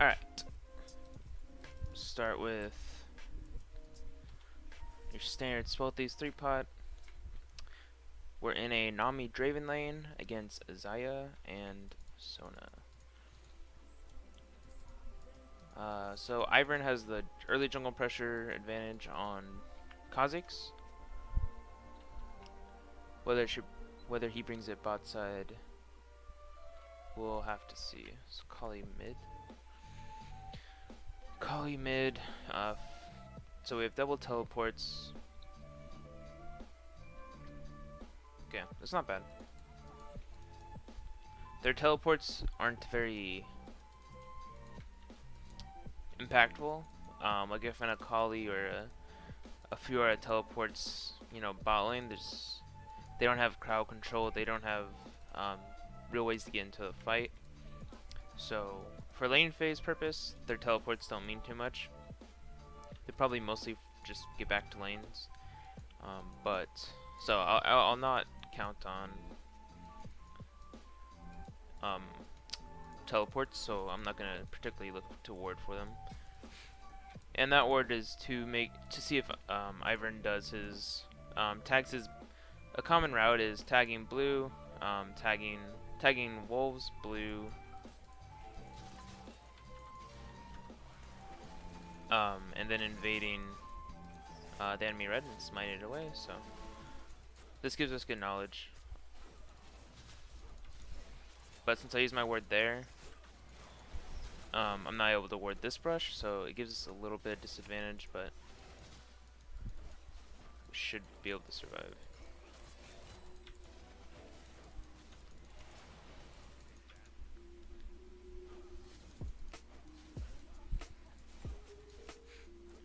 Alright. Start with your standard Spelthies 3-pot. We're in a Nami Draven lane against Azaya and Sona. So Ivern has the early jungle pressure advantage on Kha'Zix. Whether he brings it bot side, we'll have to see. So Kali mid. Kali mid. So we have double teleports. Okay, that's not bad. Their teleports aren't very impactful. Like if an Akali or a Fiora teleports, bot lane, they don't have crowd control. They don't have real ways to get into the fight. So for lane phase purpose, their teleports don't mean too much. They probably mostly just get back to lanes. So I'll not count on teleports, so I'm not gonna particularly look to ward for them. And that ward is to see if Ivern does his tags his. A common route is tagging blue, tagging wolves blue, and then invading the enemy red and smiting it away. So this gives us good knowledge. But since I use my ward there, I'm not able to ward this brush, so it gives us a little bit of disadvantage, but we should be able to survive.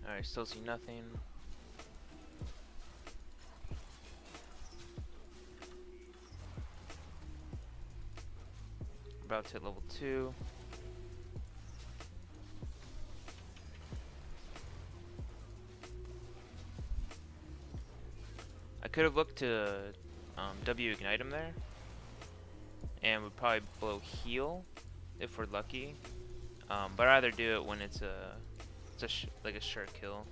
Alright, still see nothing. About to hit level 2. I could have looked to W ignite him there, and would probably blow heal if we're lucky. But I'd rather do it when it's like a sure kill.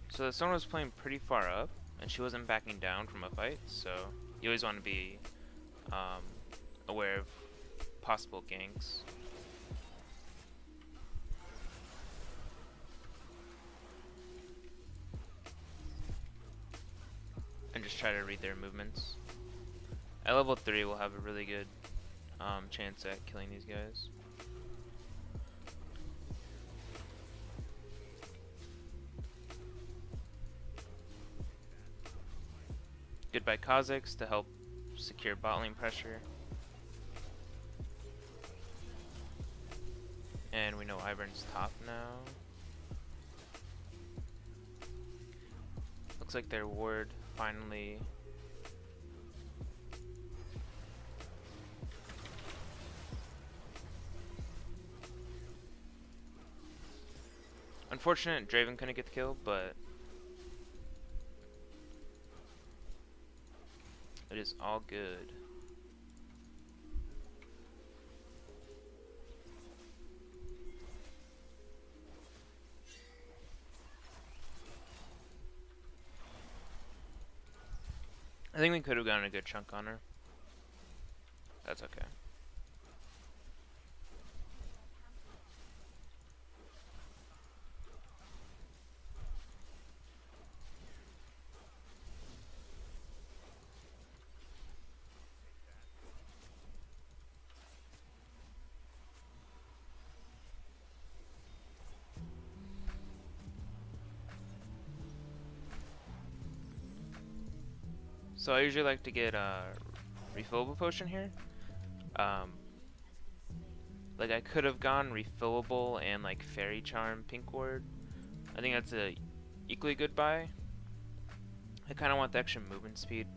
So the Sona was playing pretty far up, and she wasn't backing down from a fight, so you always want to be aware of possible ganks. And just try to read their movements. At level 3 we'll have a really good chance at killing these guys. Goodbye Kha'Zix to help secure bot lane pressure. And we know Ivern's top now. Looks like their ward finally unfortunate Draven couldn't get the kill, but it is all good. I think we could have gotten a good chunk on her. That's okay. So I usually like to get a refillable potion here. Like I could have gone refillable and like fairy charm pink ward. I think that's a equally good buy. I kind of want the extra movement speed,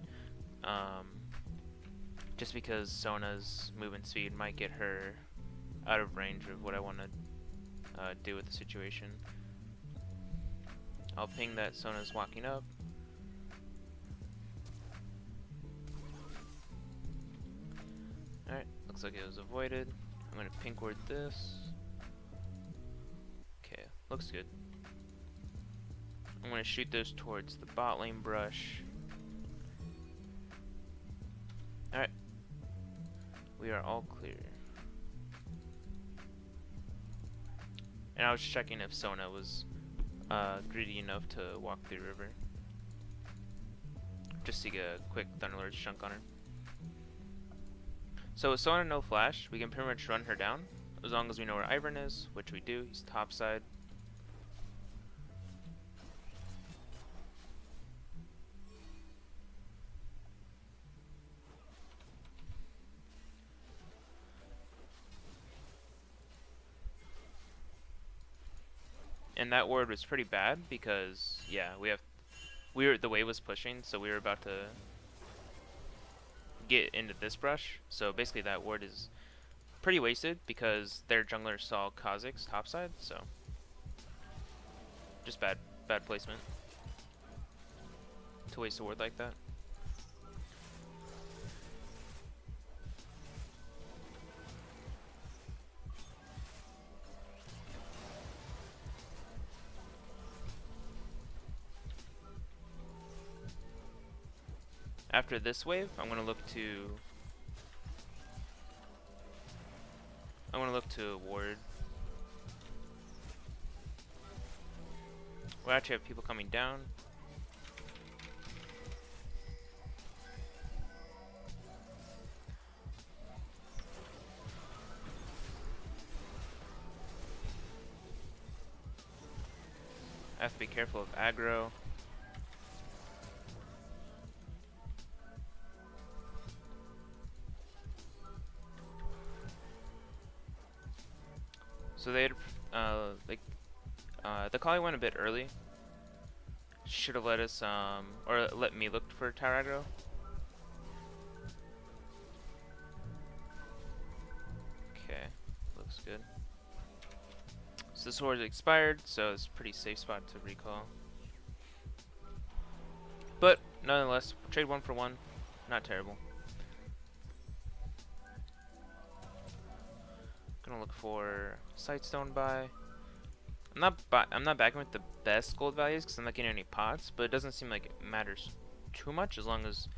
just because Sona's movement speed might get her out of range of what I want to do with the situation. I'll ping that Sona's walking up. Alright, looks like it was avoided. I'm gonna pink ward this. Okay, looks good. I'm gonna shoot this towards the bot lane brush. Alright. We are all clear. And I was checking if Sona was greedy enough to walk the river. Just to get a quick Thunderlord's chunk on her. So with Sona no flash, we can pretty much run her down. As long as we know where Ivern is, which we do. He's top side. And that ward was pretty bad because yeah, the wave was pushing, so we were about to get into this brush. So basically that ward is pretty wasted because their jungler saw Kha'Zix topside, so just bad placement to waste a ward like that. After this wave, I'm gonna look to ward. We actually have people coming down. I have to be careful of aggro. So they had, the Kali went a bit early. Should have let us, or let me look for tower aggro. Okay, looks good. So the sword expired, so it's a pretty safe spot to recall. But nonetheless, trade 1 for 1, not terrible. Gonna look for Sightstone buy. I'm not backing with the best gold values because I'm not getting any pots, but it doesn't seem like it matters too much as long as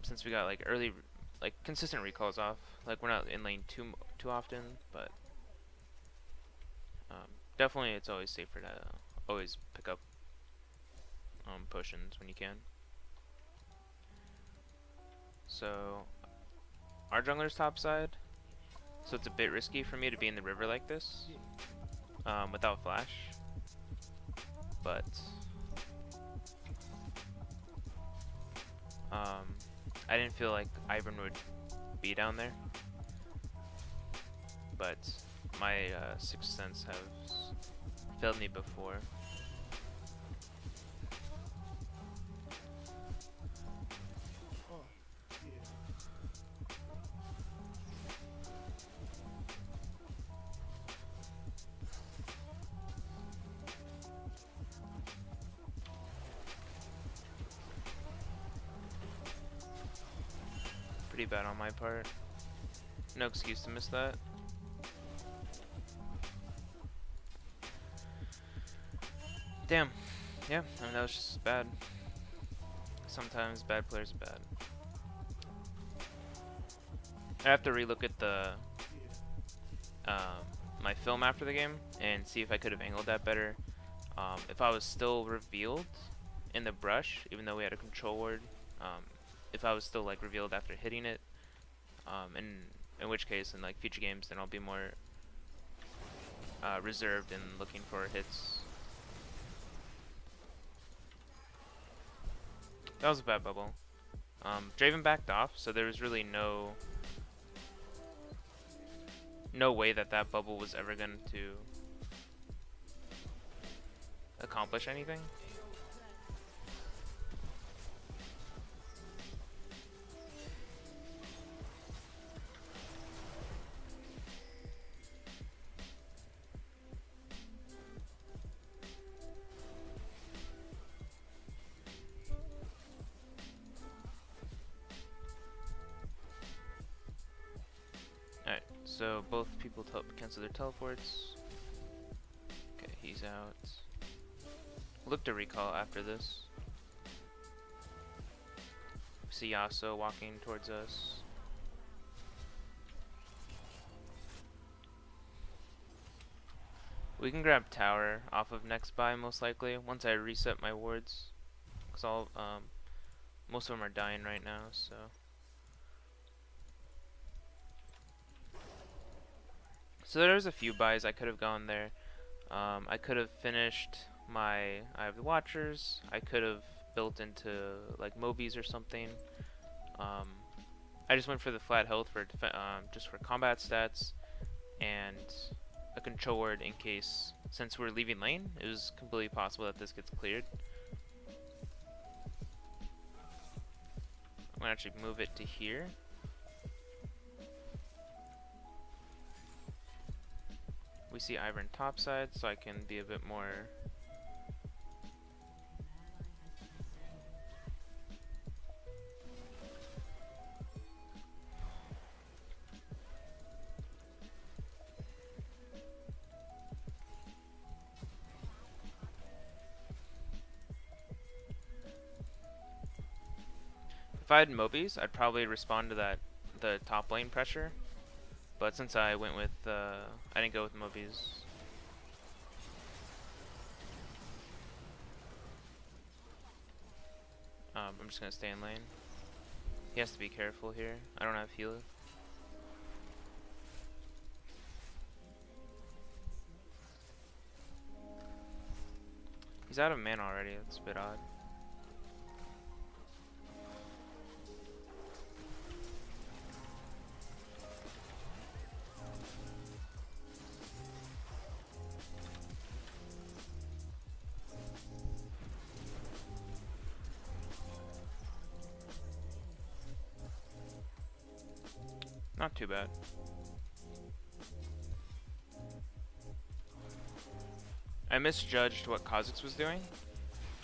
since we got like early consistent recalls off. Like we're not in lane too often, but definitely it's always safer to always pick up potions when you can. So our jungler's topside. So it's a bit risky for me to be in the river like this without flash, but I didn't feel like Ivern would be down there, but my sixth sense has failed me before. Pretty bad on my part. No excuse to miss that. Damn. Yeah, I mean that was just bad. Sometimes bad players are bad. I have to relook at the my film after the game and see if I could have angled that better. If I was still revealed in the brush, even though we had a control ward, if I was still like revealed after hitting it, in which case in like future games, then I'll be more reserved and looking for hits. That was a bad bubble. Draven backed off, so there was really no way that bubble was ever going to accomplish anything. So both people cancel their teleports. Okay, he's out. Look to recall after this. We see Yasuo walking towards us. We can grab tower off of next buy most likely once I reset my wards, cause most of them are dying right now. So there's a few buys I could have gone there. I could have finished my Eye of the Watchers. I could have built into like Mobies or something. I just went for the flat health for just for combat stats and a control ward in case, since we're leaving lane, it was completely possible that this gets cleared. I'm gonna actually move it to here. We see Ivern topside, so I can be a bit more. If I had Mobies, I'd probably respond to the top lane pressure. But since I went with, I didn't go with Mobies. I'm just gonna stay in lane. He has to be careful here. I don't have heal. He's out of mana already. That's a bit odd. Not too bad. I misjudged what Kha'Zix was doing.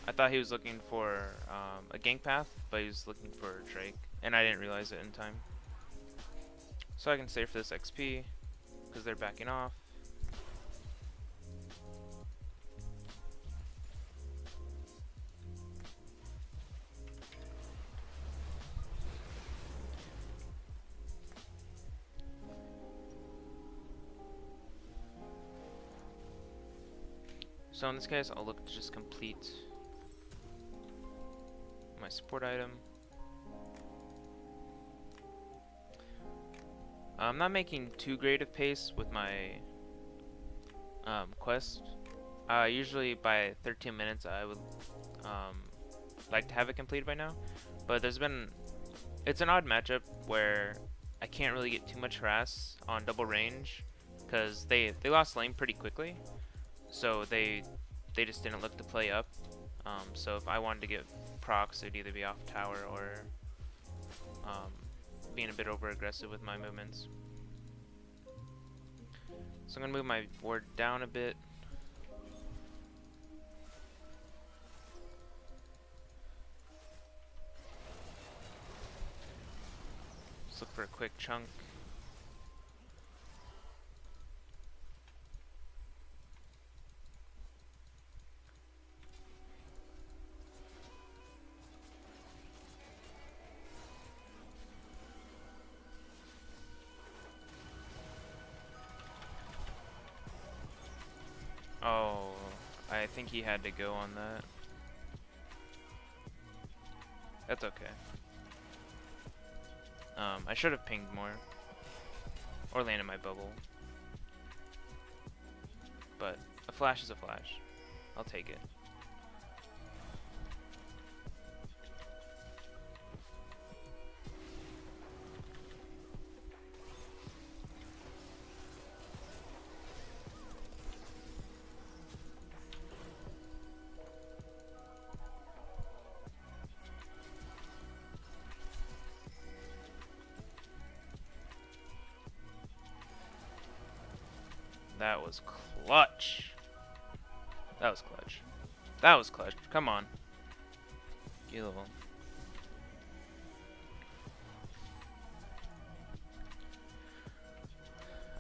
I thought he was looking for a gank path, but he was looking for Drake, and I didn't realize it in time. So I can save for this XP, because they're backing off. So in this case, I'll look to just complete my support item. I'm not making too great of pace with my quest. Usually by 13 minutes I would like to have it completed by now, but it's an odd matchup where I can't really get too much harass on double range because they lost lane pretty quickly. So they just didn't look to play up. So if I wanted to get procs, it'd either be off tower or being a bit over aggressive with my movements. So I'm gonna move my ward down a bit. Let's look for a quick chunk. Oh, I think he had to go on that. That's okay. I should have pinged more. Or landed my bubble. But a flash is a flash. I'll take it. That was clutch. That was clutch. That was clutch. Come on. Gil.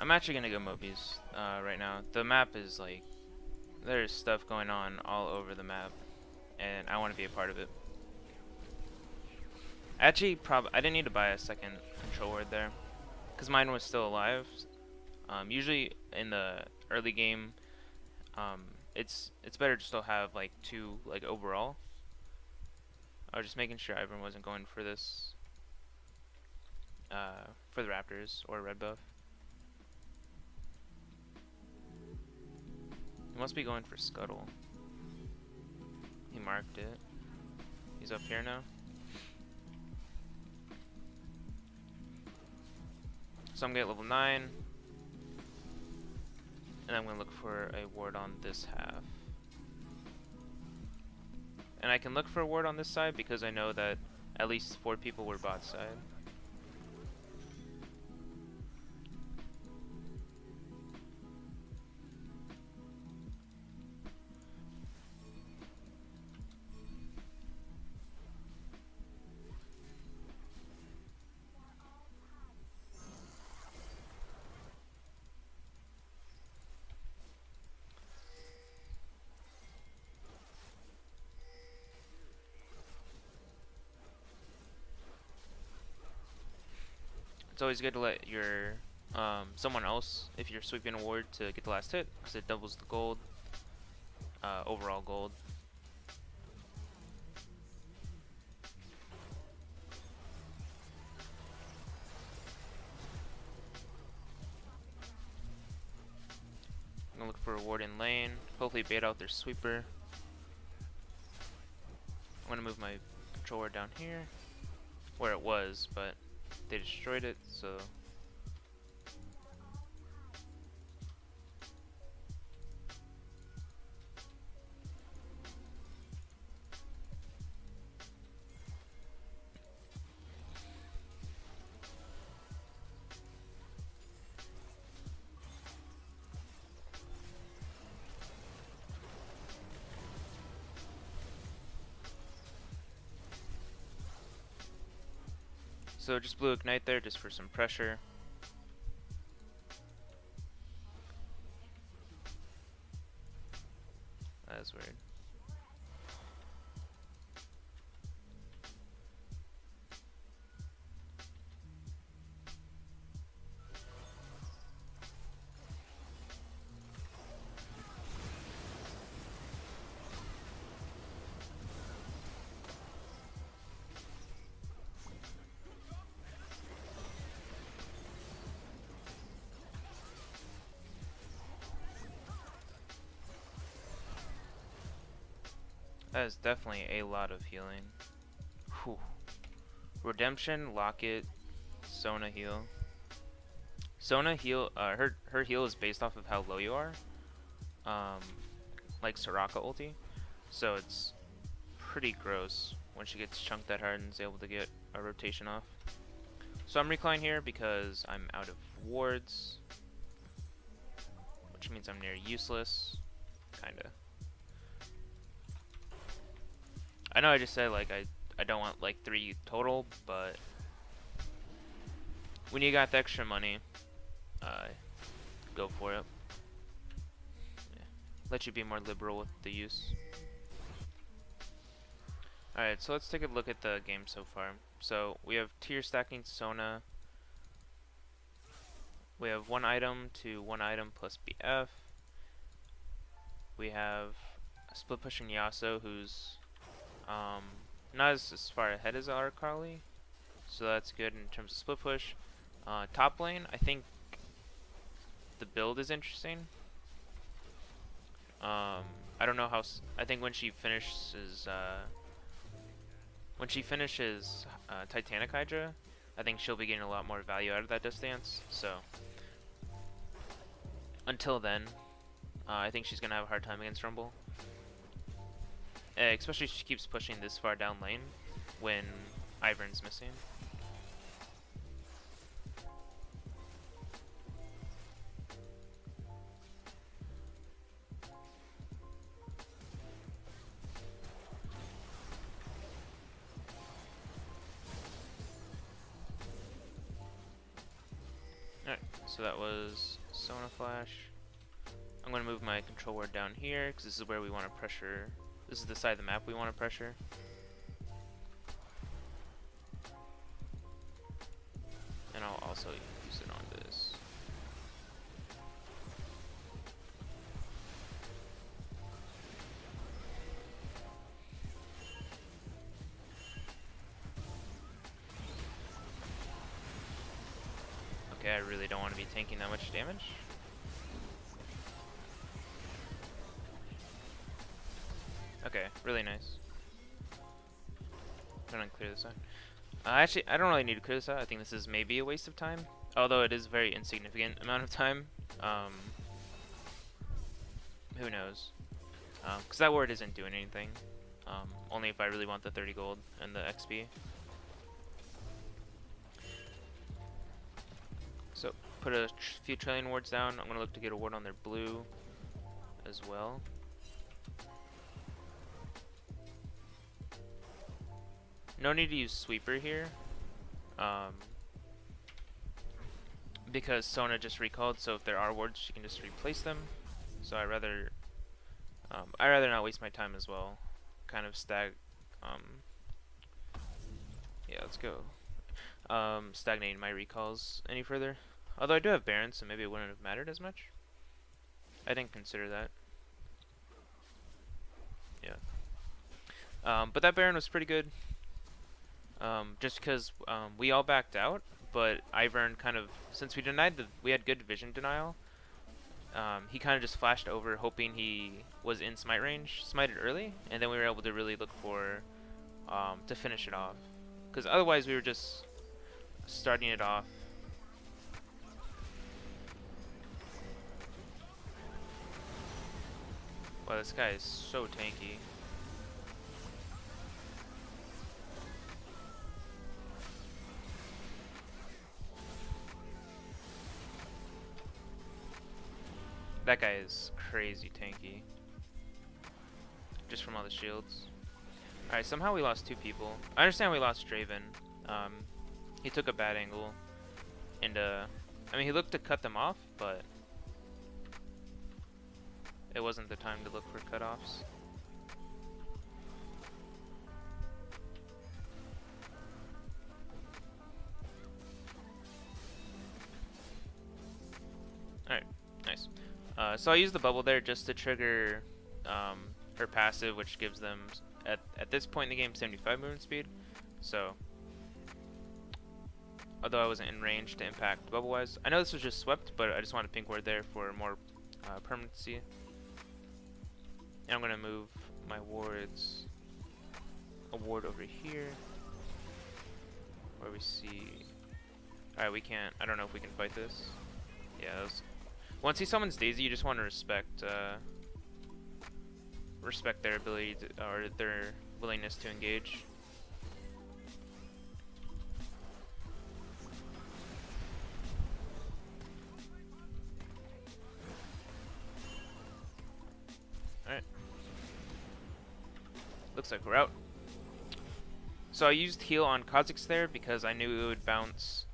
I'm actually gonna go Mobius right now. The map is like, there's stuff going on all over the map, and I want to be a part of it. Actually, I didn't need to buy a second control ward there, because mine was still alive. Usually in the early game, it's better to still have like 2 like overall. I was just making sure everyone wasn't going for this, for the Raptors or red buff. He must be going for Scuttle. He marked it. He's up here now. So I'm gonna get level 9. And I'm gonna look for a ward on this half. And I can look for a ward on this side because I know that at least 4 people were bot side. It's always good to let your someone else, if you're sweeping a ward, to get the last hit, because it doubles the gold, overall gold. I'm gonna look for a ward in lane, hopefully bait out their sweeper. I'm gonna move my control ward down here, where it was, but they destroyed it, so just blue ignite there just for some pressure. That's weird. That is definitely a lot of healing. Whew. Redemption, Locket, Sona heal. Sona heal, her heal is based off of how low you are. Like Soraka ulti. So it's pretty gross when she gets chunked that hard and is able to get a rotation off. So I'm recline here because I'm out of wards, which means I'm near useless, kinda. I know I just said like I don't want like 3 total, but when you got the extra money, go for it. Yeah. Let you be more liberal with the use. Alright, so let's take a look at the game so far. So we have tier stacking Sona. We have 1 item to 1 item plus BF. We have split pushing Yasuo, who's not as far ahead as our Carly, so that's good in terms of split push. Top lane, I think the build is interesting. I don't know how. I think when she finishes Titanic Hydra, I think she'll be getting a lot more value out of that distance. So until then, I think she's gonna have a hard time against Rumble. Especially if she keeps pushing this far down lane when Ivern's missing. Alright, so that was Sona Flash. I'm going to move my control ward down here because this is where we want to pressure. This is the side of the map we want to pressure. And I'll also use it on this. Okay, I really don't want to be tanking that much damage. Okay, really nice. I'm gonna clear this out. Actually, I don't really need to clear this out. I think this is maybe a waste of time, although it is a very insignificant amount of time. Who knows? Because that ward isn't doing anything. Only if I really want the 30 gold and the XP. So put a few trillion wards down. I'm gonna look to get a ward on their blue as well. No need to use sweeper here, because Sona just recalled. So if there are wards, she can just replace them. So I rather not waste my time as well. Kind of yeah, let's go. Stagnating my recalls any further. Although I do have Baron, so maybe it wouldn't have mattered as much. I didn't consider that. Yeah. But that Baron was pretty good. Just because we all backed out, but Ivern kind of, since we had good vision denial, he kind of just flashed over hoping he was in smite range, smited early, and then we were able to really look for, to finish it off. Because otherwise we were just starting it off. Wow, this guy is so tanky. That guy is crazy tanky. Just from all the shields. Alright, somehow we lost 2 people. I understand we lost Draven. He took a bad angle. And, I mean, he looked to cut them off, but it wasn't the time to look for cutoffs. Alright, nice. So I used the bubble there just to trigger her passive, which gives them, at this point in the game, 75 movement speed. So, although I wasn't in range to impact bubble-wise. I know this was just swept, but I just want a pink ward there for more permanency. And I'm going to move my wards, a ward over here, where we see... Alright, we can't, I don't know if we can fight this. Yeah, that was... Once he summons Daisy, you just want to respect their ability to, or their willingness to engage. Alright. Looks like we're out. So I used heal on Kha'Zix there because I knew it would bounce.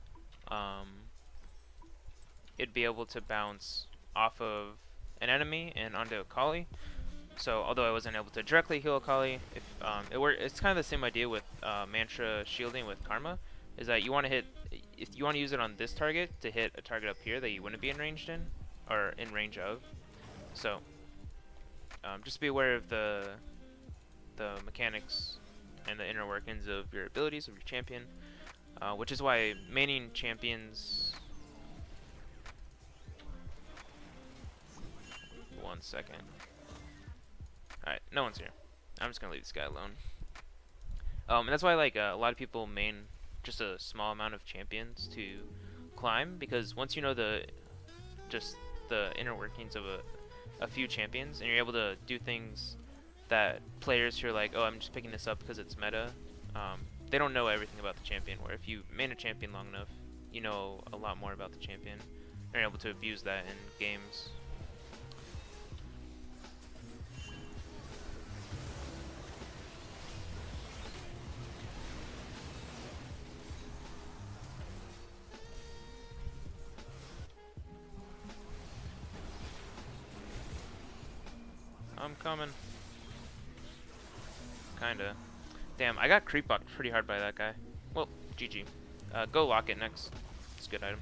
It'd be able to bounce off of an enemy and onto Akali. So although I wasn't able to directly heal Akali, if it's kind of the same idea with mantra shielding with Karma, is that you want to hit, if you want to use it on this target to hit a target up here that you wouldn't be in range of. So just be aware of the mechanics and the inner workings of your abilities of your champion, which is why maining champions. 1 second. Alright, no one's here. I'm just gonna leave this guy alone. And that's why like a lot of people main just a small amount of champions to climb, because once you know the inner workings of a few champions, and you're able to do things that players who are like, oh, I'm just picking this up because it's meta, they don't know everything about the champion, where if you main a champion long enough, you know a lot more about the champion, and you're able to abuse that in games. I'm coming. Kinda. Damn, I got creep blocked pretty hard by that guy. Well, GG. Go lock it next. It's a good item.